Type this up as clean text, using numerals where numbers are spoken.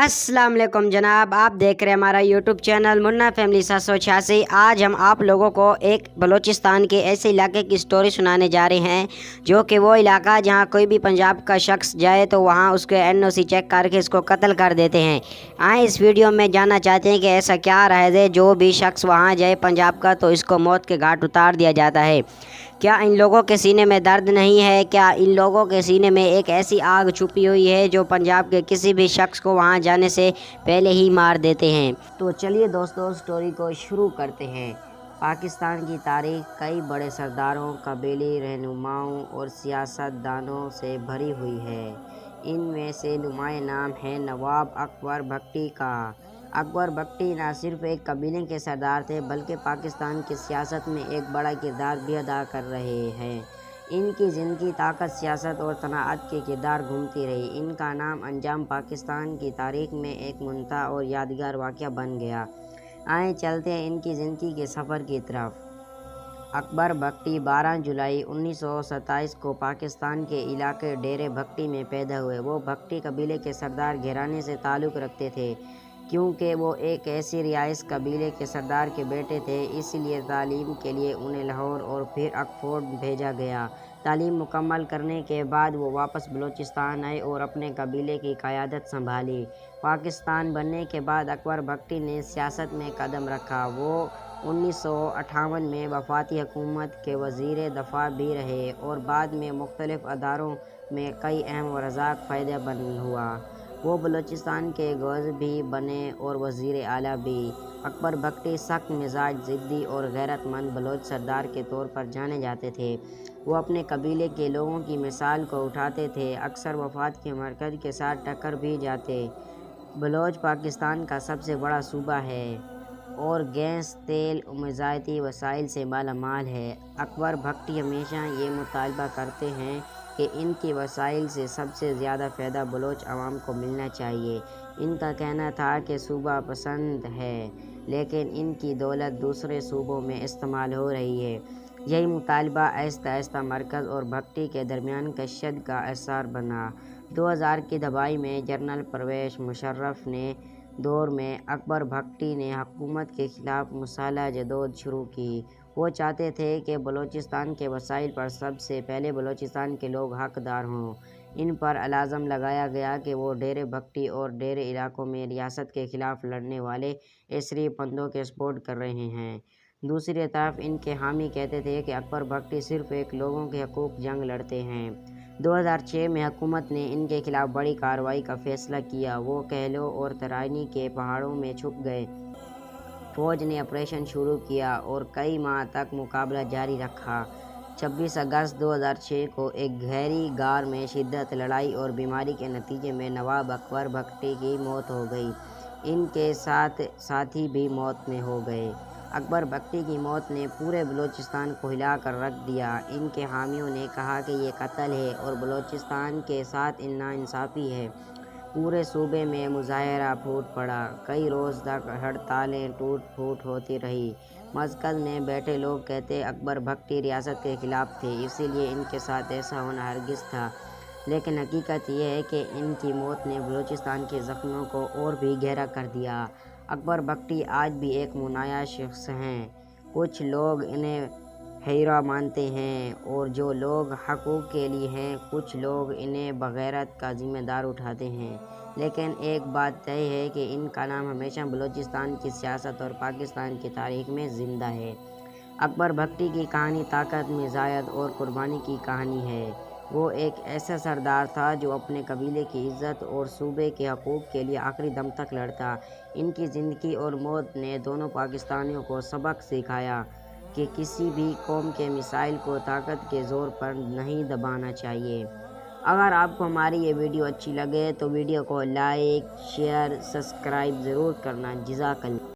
अस्सलाम वालेकुम जनाब, आप देख रहे हैं हमारा यूट्यूब चैनल मुन्ना फैमिली 786। आज हम आप लोगों को एक बलूचिस्तान के ऐसे इलाके की स्टोरी सुनाने जा रहे हैं जो कि वो इलाका जहां कोई भी पंजाब का शख्स जाए तो वहां उसके एनओसी चेक करके इसको कत्ल कर देते हैं। आए इस वीडियो में जानना चाहते हैं कि ऐसा क्या राज है जो भी शख्स वहां जाए पंजाब का तो इसको मौत के घाट उतार दिया जाता है। क्या इन लोगों के सीने में दर्द नहीं है? क्या इन लोगों के सीने में एक ऐसी आग छुपी हुई है जो पंजाब के किसी भी शख्स को वहां जाने से पहले ही मार देते हैं? तो चलिए दोस्तों, स्टोरी को शुरू करते हैं। पाकिस्तान की तारीख कई बड़े सरदारों, कबीले रहनुमाओं और सियासतदानों से भरी हुई है। इनमें से नुमाया नाम है नवाब अकबर भट्टी का। अकबर भट्टी न सिर्फ एक कबीले के सरदार थे बल्कि पाकिस्तान की सियासत में एक बड़ा किरदार भी अदा कर रहे हैं। इनकी ज़िंदगी ताकत, सियासत और तनाअत के किरदार घूमती रही। इनका नाम अंजाम पाकिस्तान की तारीख में एक मुनता और यादगार वाक़या बन गया। आए चलते हैं इनकी ज़िंदगी के सफ़र की तरफ। अकबर भट्टी 12 जुलाई 1927 को पाकिस्तान के इलाके डेरे भट्टी में पैदा हुए। वो भट्टी कबीले के सरदार घराने से ताल्लुक़ रखते थे। क्योंकि वो एक ऐसी रियासत कबीले के सरदार के बेटे थे, इसलिए तालीम के लिए उन्हें लाहौर और फिर ऑक्सफोर्ड भेजा गया। तालीम मुकम्मल करने के बाद वो वापस बलूचिस्तान आए और अपने कबीले की क़यादत संभाली। पाकिस्तान बनने के बाद अकबर भट्टी ने सियासत में कदम रखा। वो 1958 में वफाकी हुकूमत के वज़ीर दफ़ा भी रहे और बाद में मुख्तलिफ़ अदारों में कई अहम व रज़ाक फ़ायदेमंद हुआ। वो बलूचिस्तान के गवर्नर भी बने और वज़ीर आला भी। अकबर भट्टी सख्त मिजाज, ज़िद्दी और गैरतमंद बलोच सरदार के तौर पर जाने जाते थे। वो अपने कबीले के लोगों की मिसाल को उठाते थे, अक्सर वफात के मरकज़ के साथ टक्कर भी जाते। बलोच पाकिस्तान का सबसे बड़ा सूबा है और गैस, तेल और ग़िज़ाई वसाइल से मालामाल है। अकबर भट्टी हमेशा ये मुतालबा करते हैं कि इनकी वसाइल से सबसे ज़्यादा फ़ायदा बलोच अवाम को मिलना चाहिए। इनका कहना था कि सूबा पसंद है लेकिन इनकी दौलत दूसरे सूबों में इस्तेमाल हो रही है। यही मुतालबा आहिस्ता आहिस्ता मरकज़ और भट्टी के दरमियान कशिद का असर बना। 2000 की दहाई में जनरल परवेज़ मुशर्रफ ने दौर में अकबर भट्टी ने हुकूमत के ख़िलाफ़ मुसल्लह जदोजहद शुरू की। वो चाहते थे कि बलूचिस्तान के वसाइल पर सबसे पहले बलूचिस्तान के लोग हकदार हों। इन पर अलाज़म लगाया गया कि वो डेरे भट्टी और डेरे इलाकों में रियासत के ख़िलाफ़ लड़ने वाले इसरी बंदों के सपोर्ट कर रहे हैं। दूसरी तरफ इनके हामी कहते थे कि अकबर भट्टी सिर्फ एक लोगों के हकूक़ जंग लड़ते हैं। 2006 में हुकूमत ने इनके खिलाफ बड़ी कार्रवाई का फैसला किया। वो कहलो और तराइनी के पहाड़ों में छुप गए। फ़ौज ने ऑपरेशन शुरू किया और कई माह तक मुकाबला जारी रखा। 26 अगस्त 2006 को एक गहरी गार में शिद्दत लड़ाई और बीमारी के नतीजे में नवाब अकबर भट्टी की मौत हो गई। इनके साथी भी मौत में हो गए। अकबर भट्टी की मौत ने पूरे बलूचिस्तान को हिला कर रख दिया। इनके हामियों ने कहा कि ये कत्ल है और बलूचिस्तान के साथ नाइंसाफ़ी है। पूरे सूबे में मुजाहरा फूट पड़ा। कई रोज़ तक हड़तालें टूट फूट होती रही। मरकज़ में बैठे लोग कहते अकबर भट्टी रियासत के ख़िलाफ़ थे, इसीलिए इनके साथ ऐसा होना हरगिज़ था। लेकिन हकीकत यह है कि इनकी मौत ने बलूचिस्तान के ज़ख्मों को और भी गहरा कर दिया। अकबर भट्टी आज भी एक मुनाया शख्स हैं। कुछ लोग इन्हें हीरा मानते हैं और जो लोग हकूक़ के लिए हैं, कुछ लोग इन्हें बग़ैरत का ज़िम्मेदार उठाते हैं। लेकिन एक बात तय है कि इनका नाम हमेशा बलूचिस्तान की सियासत और पाकिस्तान की तारीख़ में ज़िंदा है। अकबर भट्टी की कहानी ताकत, मिजाज और कुर्बानी की कहानी है। वो एक ऐसा सरदार था जो अपने कबीले की इज़्ज़त और सूबे के हकूक़ के लिए आखिरी दम तक लड़ता। इनकी ज़िंदगी और मौत ने दोनों पाकिस्तानियों को सबक सिखाया कि किसी भी कौम के मिसाइल को ताकत के ज़ोर पर नहीं दबाना चाहिए। अगर आपको हमारी ये वीडियो अच्छी लगे तो वीडियो को लाइक, शेयर, सब्सक्राइब ज़रूर करना। जज़ाकल्लाह।